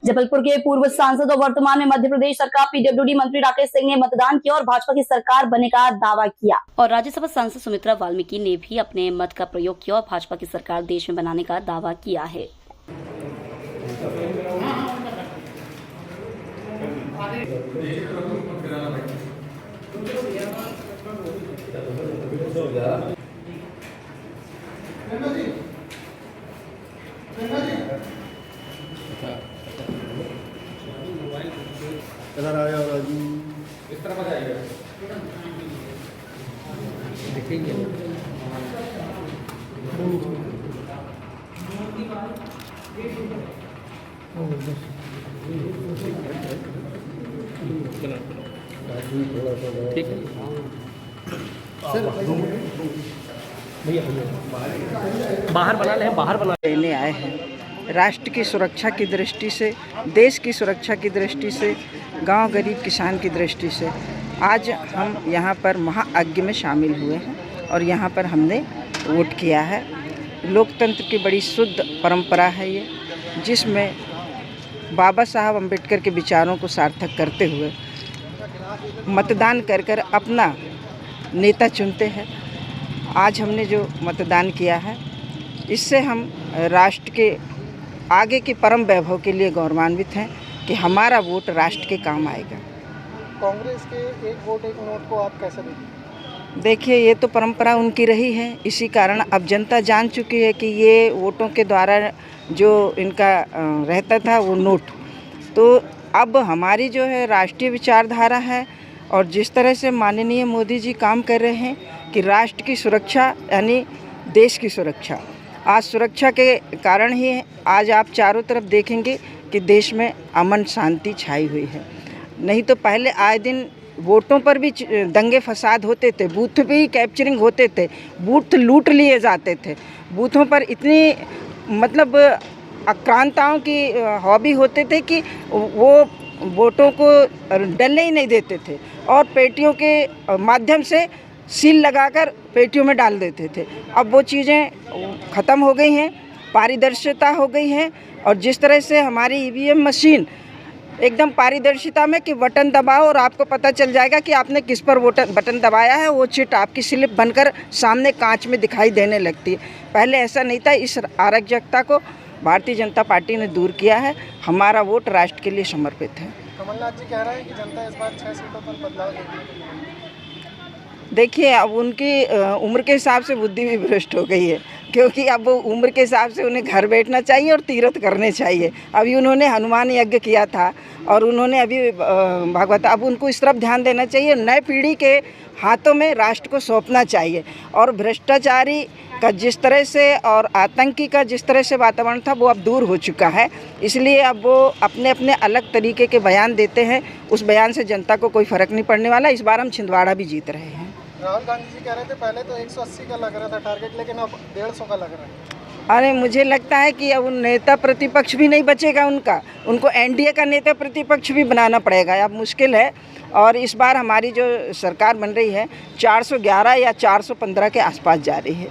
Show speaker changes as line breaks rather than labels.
जबलपुर के पूर्व सांसद और वर्तमान में मध्य प्रदेश सरकार पीडब्ल्यूडी मंत्री राकेश सिंह ने मतदान किया और भाजपा की सरकार बनने का दावा किया। और राज्यसभा सांसद सुमित्रा वाल्मीकि ने भी अपने मत का प्रयोग किया और भाजपा की सरकार देश में बनाने का दावा किया है।
इधर आया और
इस तरफ आ जाएगा देखेंगे। ठीक है
सर भैया
बाहर बना ले, बाहर बना
लेने आए हैं। राष्ट्र की सुरक्षा की दृष्टि से, देश की सुरक्षा की दृष्टि से, गांव गरीब किसान की दृष्टि से आज हम यहां पर महायज्ञ में शामिल हुए हैं और यहां पर हमने वोट किया है। लोकतंत्र की बड़ी शुद्ध परंपरा है ये, जिसमें बाबा साहब अम्बेडकर के विचारों को सार्थक करते हुए मतदान कर कर अपना नेता चुनते हैं। आज हमने जो मतदान किया है, इससे हम राष्ट्र के आगे के परम वैभव के लिए गौरवान्वित हैं कि हमारा वोट राष्ट्र के काम आएगा।
कांग्रेस के एक वोट एक नोट को आप कैसे देखते?
देखिए, ये तो परंपरा उनकी रही है, इसी कारण अब जनता जान चुकी है कि ये वोटों के द्वारा जो इनका रहता था वो नोट, तो अब हमारी जो है राष्ट्रीय विचारधारा है और जिस तरह से माननीय मोदी जी काम कर रहे हैं कि राष्ट्र की सुरक्षा यानी देश की सुरक्षा, आज सुरक्षा के कारण ही आज आप चारों तरफ देखेंगे कि देश में अमन शांति छाई हुई है। नहीं तो पहले आए दिन वोटों पर भी दंगे फसाद होते थे, बूथ पे ही कैप्चरिंग होते थे, बूथ लूट लिए जाते थे, बूथों पर इतनी मतलब आक्रांताओं की हॉबी होते थे कि वो वोटों को डलने ही नहीं देते थे और पेटियों के माध्यम से सील लगाकर पेटियों में डाल देते थे। अब वो चीज़ें ख़त्म हो गई हैं, पारदर्शिता हो गई है और जिस तरह से हमारी ईवीएम मशीन एकदम पारदर्शिता में कि बटन दबाओ और आपको पता चल जाएगा कि आपने किस पर बटन दबाया है, वो चिट आपकी स्लिप बनकर सामने कांच में दिखाई देने लगती है। पहले ऐसा नहीं था। इस अराजकता को भारतीय जनता पार्टी ने दूर किया है। हमारा वोट राष्ट्र के लिए समर्पित है।
कमलनाथ जी कह रहे हैं कि जनता इस बार 6 सीटों पर बदलाव देगी।
देखिए, अब उनकी उम्र के हिसाब से बुद्धि भी भ्रष्ट हो गई है, क्योंकि अब वो उम्र के हिसाब से उन्हें घर बैठना चाहिए और तीर्थ करने चाहिए। अभी उन्होंने हनुमान यज्ञ किया था और उन्होंने अभी भागवत, अब उनको इस तरफ ध्यान देना चाहिए। नए पीढ़ी के हाथों में राष्ट्र को सौंपना चाहिए और भ्रष्टाचारी का जिस तरह से और आतंकी का जिस तरह से वातावरण था वो अब दूर हो चुका है। इसलिए अब वो अपने अपने अलग तरीके के बयान देते हैं। उस बयान से जनता को कोई फ़र्क नहीं पड़ने वाला। इस बार हम छिंदवाड़ा भी जीत रहे हैं।
राहुल गांधी जी कह रहे थे पहले तो 180 का लग रहा था टारगेट, लेकिन अब 150 का लग रहा है।
अरे मुझे लगता है कि अब नेता प्रतिपक्ष भी नहीं बचेगा उनको एनडीए का नेता प्रतिपक्ष भी बनाना पड़ेगा। अब मुश्किल है और इस बार हमारी जो सरकार बन रही है 411 या 415 के आसपास जा रही है।